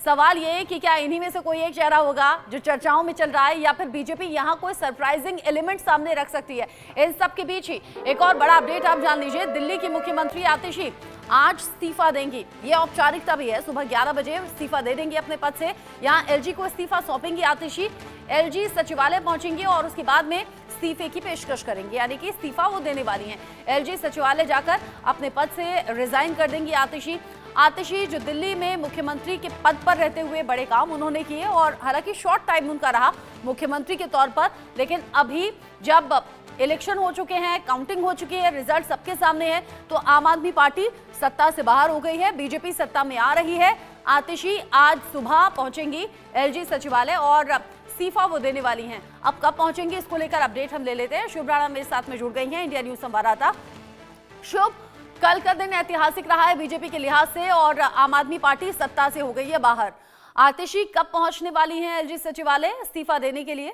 सवाल ये है कि क्या इन्हीं में से कोई एक चेहरा होगा जो चर्चाओं में चल रहा है, या फिर बीजेपी यहां कोई सरप्राइजिंग एलिमेंट सामने रख सकती है। इन सब के बीच ही एक और बड़ा अपडेट आप जान लीजिए। दिल्ली की मुख्यमंत्री आतिशी आज इस्तीफा देंगी। ये औपचारिकता भी है, सुबह 11 बजे इस्तीफा दे देंगी अपने पद से। यहाँ एलजी को इस्तीफा सौंपेंगी आतिशी। एलजी सचिवालय पहुंचेंगी और उसके बाद में इस्तीफे की पेशकश करेंगे, यानी कि इस्तीफा वो देने वाली हैं। एलजी सचिवालय जाकर अपने पद से रिजाइन कर देंगी आतिशी जो दिल्ली में मुख्यमंत्री के पद पर रहते हुए बड़े काम उन्होंने किए, और हालांकि शॉर्ट टाइम उनका रहा मुख्यमंत्री के तौर पर, लेकिन अभी जब इलेक्शन हो चुके हैं, काउंटिंग हो चुकी है, रिजल्ट सबके सामने है, तो आम आदमी पार्टी सत्ता से बाहर हो गई है, बीजेपी सत्ता में आ रही है। आतिशी आज सुबह पहुंचेंगी एलजी सचिवालय और इस्तीफा वो देने वाली हैं। अब कब पहुंचेंगी इसको लेकर अपडेट हम ले लेते हैं। शुभ राणा मेरे साथ में जुड़ गई हैं, इंडिया न्यूज संवाददाता। शुभ, कल का दिन ऐतिहासिक रहा है बीजेपी के लिहाज से और आम आदमी पार्टी सत्ता से हो गई है बाहर। आतिशी कब पहुंचने वाली हैं एलजी सचिवालय इस्तीफा देने के लिए?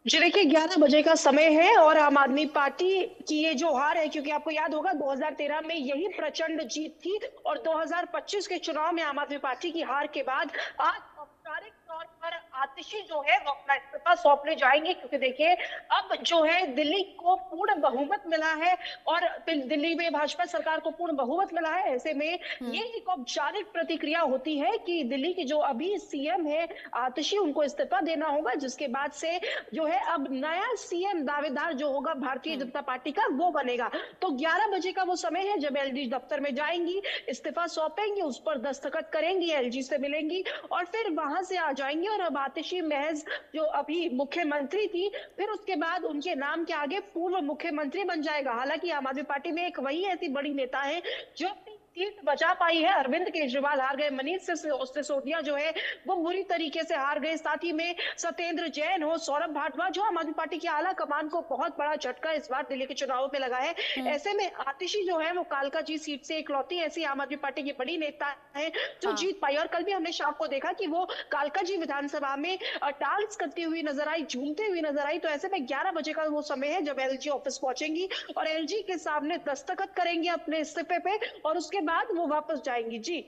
जी देखिए, 11 बजे का समय है और आम आदमी पार्टी की ये जो हार है, क्योंकि आपको याद होगा 2013 में यही प्रचंड जीत थी और 2025 के चुनाव में आम आदमी पार्टी की हार के बाद आज औपचारिक तौर पर आतिशी जो है वो अपना इस्तीफा सौंपने जाएंगे, क्योंकि देखिए अब जो है दिल्ली को पूर्ण बहुमत मिला है और दिल्ली में भाजपा सरकार को पूर्ण बहुमत मिला है। ऐसे में ये एक औपचारिक प्रतिक्रिया होती है कि दिल्ली की जो अभी सीएम है आतिशी, उनको इस्तीफा देना होगा, जिसके बाद से जो है अब नया सीएम दावेदार जो होगा भारतीय जनता पार्टी का वो बनेगा। तो 11 बजे का वो समय है जब एलजी दफ्तर में जाएंगी, इस्तीफा सौंपेंगी, उस पर दस्तखत करेंगी, एलजी से मिलेंगी और फिर वहां से आ जाएंगी। और अब आतिशी महज जो अभी मुख्यमंत्री थी, फिर उसके बाद उनके नाम के आगे पूर्व मुख्यमंत्री बन जाएगा। हालांकि आम आदमी पार्टी में एक वही ऐसी बड़ी नेता है जो सीट बचा पाई है। अरविंद केजरीवाल हार गए, मनीष सिसोदिया जो है वो बुरी तरीके से हार गए, साथ ही में सत्येंद्र जैन हो, सौरभ भारद्वाज जो आम आदमी पार्टी की आला कमान को बहुत बड़ा झटका इस बार दिल्ली के चुनावों में लगा है। ऐसे में आतिशी जो है वो कालकाजी सीट से इकलौती ऐसी आम आदमी पार्टी की बड़ी नेता है जो जीत पाई। और कल भी हमने शाम को देखा कि वो कालकाजी विधानसभा में डांस करती हुई नजर आई, झूमती हुई नजर आई। तो ऐसे में 11 बजे का वो समय है जब एलजी ऑफिस पहुंचेंगी और एलजी के सामने दस्तखत करेंगी अपने इस्तीफे पे और उसके बाद वो वापस जाएंगी। जी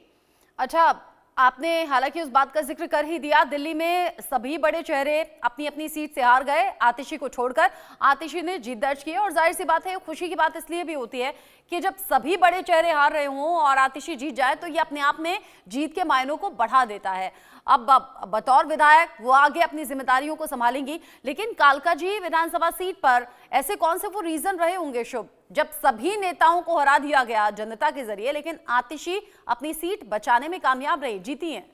अच्छा, आपने हालांकि उस बात का जिक्र कर ही दिया, दिल्ली में सभी बड़े चेहरे अपनी अपनी सीट से हार गए आतिशी को छोड़कर। आतिशी ने जीत दर्ज की और जाहिर सी बात है खुशी की बात इसलिए भी होती है कि जब सभी बड़े चेहरे हार रहे हों और आतिशी जीत जाए तो ये अपने आप में जीत के मायनों को बढ़ा देता है। अब बतौर विधायक वो आगे अपनी जिम्मेदारियों को संभालेंगी, लेकिन कालकाजी विधानसभा सीट पर ऐसे कौन से वो रीजन रहे होंगे शुभ, जब सभी नेताओं को हरा दिया गया जनता के जरिए, लेकिन आतिशी अपनी सीट बचाने में कामयाब रही, जीती हैं?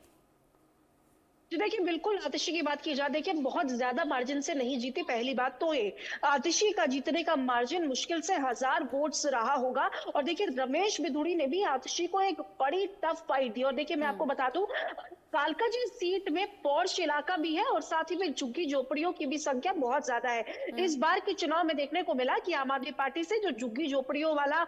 देखिए, बिल्कुल आतिशी की बात की जाए, देखिए बहुत ज्यादा मार्जिन से नहीं जीती। पहली बात तो ये आतिशी का जीतने का मार्जिन मुश्किल से 1000 वोट्स रहा होगा। और देखिए रमेश बिधूड़ी ने भी आतिशी को एक बड़ी टफ फाइट दी। और देखिए मैं आपको बता दूं, कालकाजी सीट में पॉश इलाका भी है और साथ ही में झुग्गी झोपड़ियों की भी संख्या बहुत ज्यादा है। इस बार के चुनाव में देखने को मिला कि आम आदमी पार्टी से जो झुग्गी झोपड़ियों वाला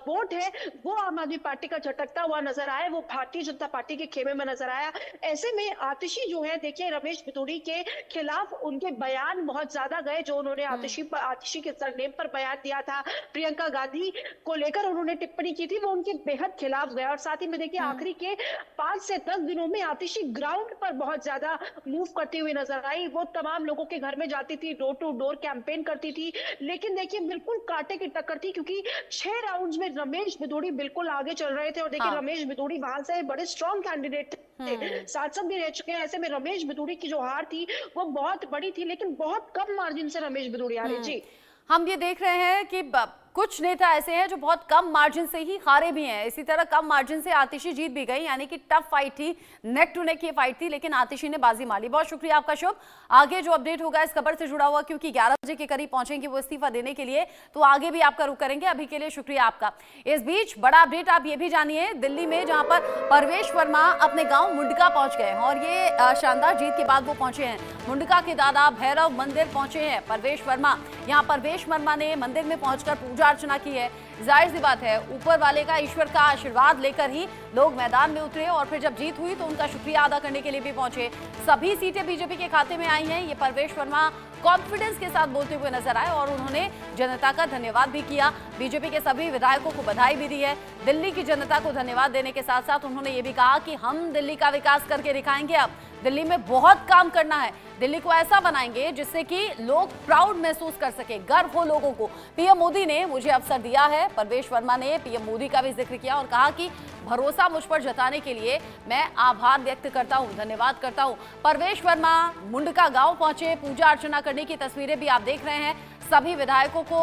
वोट है वो आम आदमी पार्टी का झटकता हुआ नजर आया, वो भारतीय जनता पार्टी के खेमे में नजर आया। ऐसे में आतिशी जो है, देखिए रमेश बिधूड़ी के खिलाफ उनके बयान बहुत ज्यादा गए, जो उन्होंने आतिशी के सरनेम पर बयान दिया था, प्रियंका गांधी को लेकर उन्होंने टिप्पणी की थी, वो उनके बेहद खिलाफ गया। और साथ ही में देखिए आखिरी के 5 से 10 दिनों में आतिशी ग्राउंड पर बहुत ज्यादा मूव करती हुई नजर आई। वो तमाम लोगों के घर में जाती थी, डोर टू डोर कैंपेन करती थी। लेकिन देखिए बिल्कुल कांटे की टक्कर थी, क्योंकि 6 राउंड्स में रमेश बिधूड़ी बिल्कुल आगे चल रहे थे। और देखिए रमेश बिधूड़ी वहां से बड़े स्ट्रॉन्ग कैंडिडेट थे, सांसद भी रह चुके हैं। ऐसे में रमेश बिधूड़ी की जो हार थी वो बहुत बड़ी थी, लेकिन बहुत कम मार्जिन से रमेश बिधूड़ी हारे। जी, हम ये देख रहे हैं कि कुछ नेता ऐसे हैं जो बहुत कम मार्जिन से ही हारे भी हैं, इसी तरह कम मार्जिन से आतिशी जीत भी गई, यानी कि टफ फाइट थी, नेक टू नेक ये फाइट थी, लेकिन आतिशी ने बाजी मारी। बहुत शुक्रिया आपका शुभ। आगे जो अपडेट होगा इस खबर से जुड़ा हुआ, क्योंकि 11 बजे के करीब पहुंचेंगे वो इस्तीफा देने के लिए, तो आगे भी आपका रुख करेंगे। अभी के लिए शुक्रिया आपका। इस बीच बड़ा अपडेट आप ये भी जानिए, दिल्ली में जहां पर परवेश वर्मा अपने गाँव मुंडका पहुंच गए हैं और ये शानदार जीत के बाद वो पहुंचे हैं मुंडका के दादा भैरव मंदिर पहुंचे हैं परवेश वर्मा। यहाँ परवेश वर्मा ने मंदिर में पहुंचकर पूजा पूजा अर्चना की है। जाहिर सी बात है, ऊपर वाले का, ईश्वर का आशीर्वाद लेकर ही लोग मैदान में उतरे और फिर जब जीत हुई तो उनका शुक्रिया अदा करने के लिए भी पहुंचे। सभी सीटें बीजेपी के खाते में आई हैं। ये परवेश वर्मा कॉन्फिडेंस के साथ बोलते हुए नजर आए और उन्होंने जनता का धन्यवाद भी किया। बीजेपी के सभी विधायकों को बधाई भी दी है। दिल्ली की जनता को धन्यवाद देने के साथ साथ उन्होंने ये भी कहा कि हम दिल्ली का विकास करके दिखाएंगे। अब दिल्ली में बहुत काम करना है, दिल्ली को ऐसा बनाएंगे जिससे कि लोग प्राउड महसूस कर सके, गर्व हो लोगों को। पीएम मोदी ने मुझे अवसर दिया है। परवेश वर्मा ने पीएम मोदी का भी जिक्र किया और कहा कि भरोसा मुझ पर जताने के लिए मैं आभार व्यक्त करता हूं, धन्यवाद करता हूं। परवेश वर्मा मुंडका गांव पहुंचे, पूजा अर्चना करने की तस्वीरें भी आप देख रहे हैं। सभी विधायकों को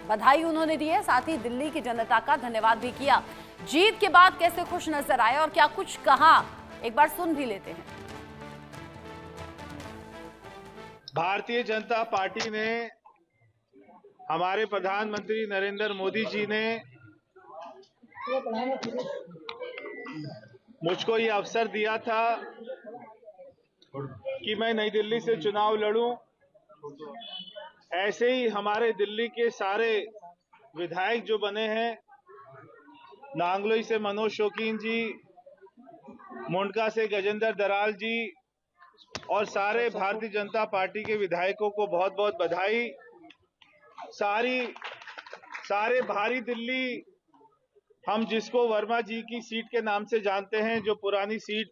बधाई उन्होंने दी है, साथ ही दिल्ली की जनता का धन्यवाद भी किया। जीत के बाद कैसे खुश नजर आए और क्या कुछ कहा, एक बार सुन भी लेते हैं। भारतीय जनता पार्टी ने, हमारे प्रधानमंत्री नरेंद्र मोदी जी ने मुझको ये अवसर दिया था कि मैं नई दिल्ली से चुनाव लड़ूं। ऐसे ही हमारे दिल्ली के सारे विधायक जो बने हैं, नांगलोई से मनोज शौकीन जी, मुंडका से गजेंद्र दराल जी और सारे भारतीय जनता पार्टी के विधायकों को बहुत बहुत बधाई। सारे भारी दिल्ली, हम जिसको वर्मा जी की सीट के नाम से जानते हैं, जो पुरानी सीट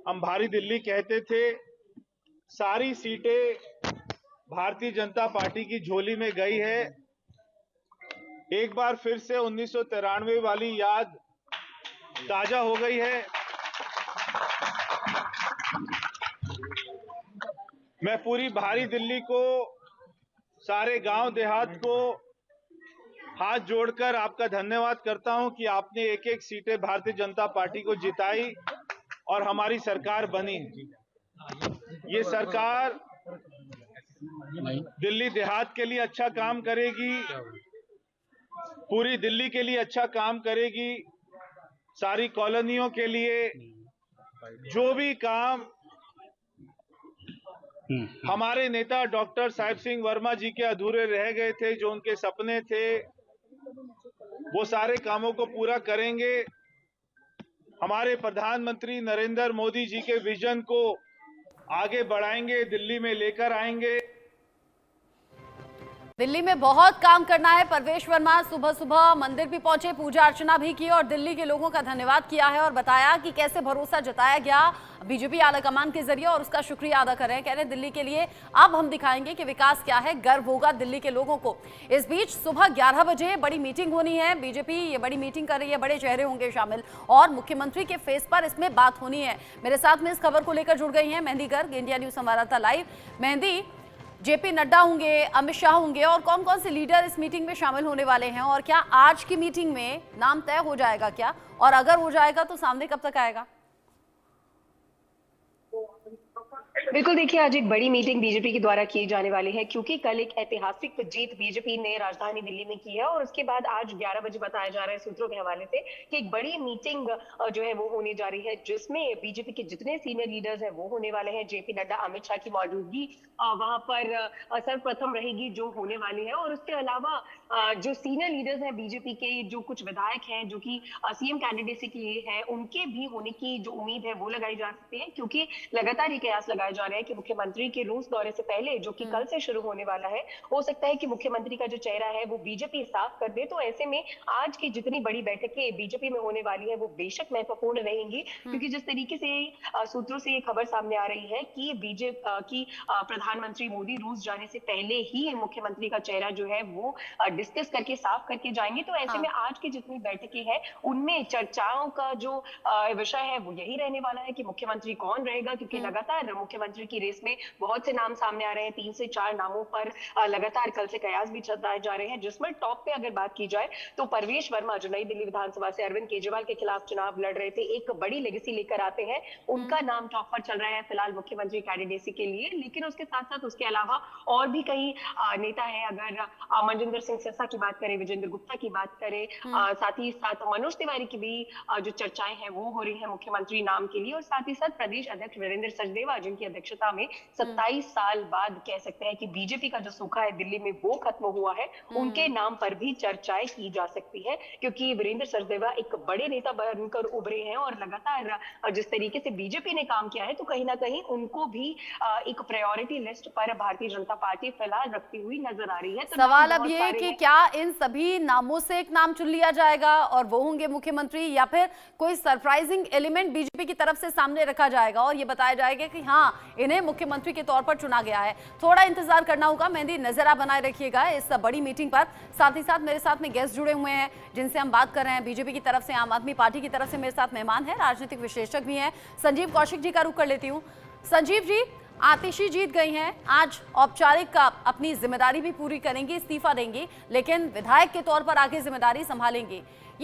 हम भारी दिल्ली कहते थे, सारी सीटें भारतीय जनता पार्टी की झोली में गई है। एक बार फिर से 1993 वाली याद ताजा हो गई है। मैं पूरी भारी दिल्ली को, सारे गांव देहात को हाथ जोड़कर आपका धन्यवाद करता हूं कि आपने एक एक सीटें भारतीय जनता पार्टी को जिताई और हमारी सरकार बनी। ये सरकार दिल्ली देहात के लिए अच्छा काम करेगी, पूरी दिल्ली के लिए अच्छा काम करेगी। सारी कॉलोनियों के लिए जो भी काम हमारे नेता डॉक्टर साहिब सिंह वर्मा जी के अधूरे रह गए थे, जो उनके सपने थे, वो सारे कामों को पूरा करेंगे। हमारे प्रधानमंत्री नरेंद्र मोदी जी के विजन को आगे बढ़ाएंगे, दिल्ली में लेकर आएंगे। दिल्ली में बहुत काम करना है। परवेश वर्मा सुबह सुबह मंदिर भी पहुंचे, पूजा अर्चना भी की और दिल्ली के लोगों का धन्यवाद किया है और बताया कि कैसे भरोसा जताया गया बीजेपी आलाकमान के जरिए और उसका शुक्रिया अदा कर रहे हैं। कह रहे हैं दिल्ली के लिए अब हम दिखाएंगे कि विकास क्या है, गर्व होगा दिल्ली के लोगों को। इस बीच सुबह 11 बजे बड़ी मीटिंग होनी है, बीजेपी ये बड़ी मीटिंग कर रही है, बड़े चेहरे होंगे शामिल और मुख्यमंत्री के फेस पर इसमें बात होनी है। मेरे साथ में इस खबर को लेकर जुड़ गई है मेहंदी गर्ग, इंडिया न्यूज संवाददाता लाइव। मेहंदी, जेपी नड्डा होंगे, अमित शाह होंगे और कौन कौन से लीडर इस मीटिंग में शामिल होने वाले हैं और क्या आज की मीटिंग में नाम तय हो जाएगा क्या, और अगर हो जाएगा तो सामने कब तक आएगा? बिल्कुल, देखिए आज एक बड़ी मीटिंग बीजेपी के द्वारा की जाने वाली है, क्योंकि कल एक ऐतिहासिक जीत बीजेपी ने राजधानी दिल्ली में की है और उसके बाद आज 11 बजे बताया जा रहा है सूत्रों के हवाले से कि एक बड़ी मीटिंग जो है वो होने जा रही है, जिसमें बीजेपी के जितने सीनियर लीडर्स हैं वो होने वाले हैं। जेपी नड्डा, अमित शाह की मौजूदगी वहां पर सर्वप्रथम रहेगी जो होने वाली है। और उसके अलावा जो सीनियर लीडर्स हैं बीजेपी के, जो कुछ विधायक हैं जो कि सीएम कैंडिडेसी के लिए हैं, उनके भी होने की जो उम्मीद है वो लगाई जा सकती है, क्योंकि लगातार ये कयास लगाए जा रहे हैं कि मुख्यमंत्री के रूस दौरे से पहले, जो कि कल से शुरू होने वाला है, हो सकता है कि मुख्यमंत्री का जो चेहरा है वो बीजेपी साफ कर दे। तो ऐसे में आज की जितनी बड़ी बैठकें बीजेपी में होने वाली है वो बेशक महत्वपूर्ण रहेंगी, क्योंकि जिस तरीके से सूत्रों से ये खबर सामने आ रही है कि बीजेपी प्रधानमंत्री मोदी रूस जाने से पहले ही मुख्यमंत्री का चेहरा जो है वो डिस्कस करके साफ करके जाएंगे। तो ऐसे में आज की जितनी बैठकें हैं उनमें चर्चाओं का जो विषय है वो यही रहने वाला है कि मुख्यमंत्री कौन रहेगा, क्योंकि लगातार मुख्यमंत्री की रेस में बहुत से नाम सामने आ रहे हैं। 3 से 4 नामों पर लगातार कल से कयास भी चलाए जा रहे हैं, जिसमें टॉप पे अगर बात की जाए तो परवेश वर्मा, जो नई दिल्ली विधानसभा से अरविंद केजरीवाल के खिलाफ चुनाव लड़ रहे थे, एक बड़ी लेगेसी लेकर आते हैं, उनका नाम टॉप पर चल रहा है फिलहाल मुख्यमंत्री कैंडिडेसी के लिए। लेकिन उसके साथ साथ उसके अलावा और भी कई नेता है, अगर मनजिंदर सिंह सिरसा की बात करें, विजेंद्र गुप्ता की बात करें, साथ ही साथ मनोज तिवारी की भी जो चर्चाएं हैं वो हो रही है मुख्यमंत्री नाम के लिए, और साथ ही साथ प्रदेश अध्यक्ष वीरेंद्र सचदेवा, जिनकी अध्यक्षता में 27 साल बाद कह सकते हैं कि बीजेपी का जो सूखा है दिल्ली में वो खत्म हुआ है, उनके नाम पर भी चर्चाएं की जा सकती है, क्योंकि वीरेंद्र सचदेवा एक बड़े नेता बनकर उभरे हैं और लगातार जिस तरीके से बीजेपी ने काम किया है, तो कहीं ना कहीं उनको भी एक प्रायोरिटी लिस्ट पर भारतीय जनता पार्टी फिलहाल रखती हुई नजर आ रही है। तो सवाल अब ये कि क्या इन सभी नामों से एक नाम चुन लिया जाएगा और वो होंगे मुख्यमंत्री, या फिर कोई सरप्राइजिंग एलिमेंट बीजेपी की तरफ से सामने रखा जाएगा और ये बताया जाएगा कि हाँ, इन्हें मुख्यमंत्री के तौर पर चुना गया है। थोड़ा इंतजार करना होगा। मेहंदी, नजर आप बनाए रखिएगा इस बड़ी मीटिंग पर। साथ ही साथ मेरे साथ में गेस्ट जुड़े हुए हैं जिनसे हम बात कर रहे हैं। बीजेपी की तरफ से, आम आदमी पार्टी की तरफ से मेरे साथ मेहमान है, राजनीतिक विश्लेषक भी हैं। संजीव कौशिक जी का रुख कर लेती हूँ। संजीव जी, आतिशी जीत गई हैं, आज औपचारिक अपनी जिम्मेदारी भी पूरी करेंगी, इस्तीफा देंगी, लेकिन विधायक के तौर पर आगे जिम्मेदारी संभालेंगी।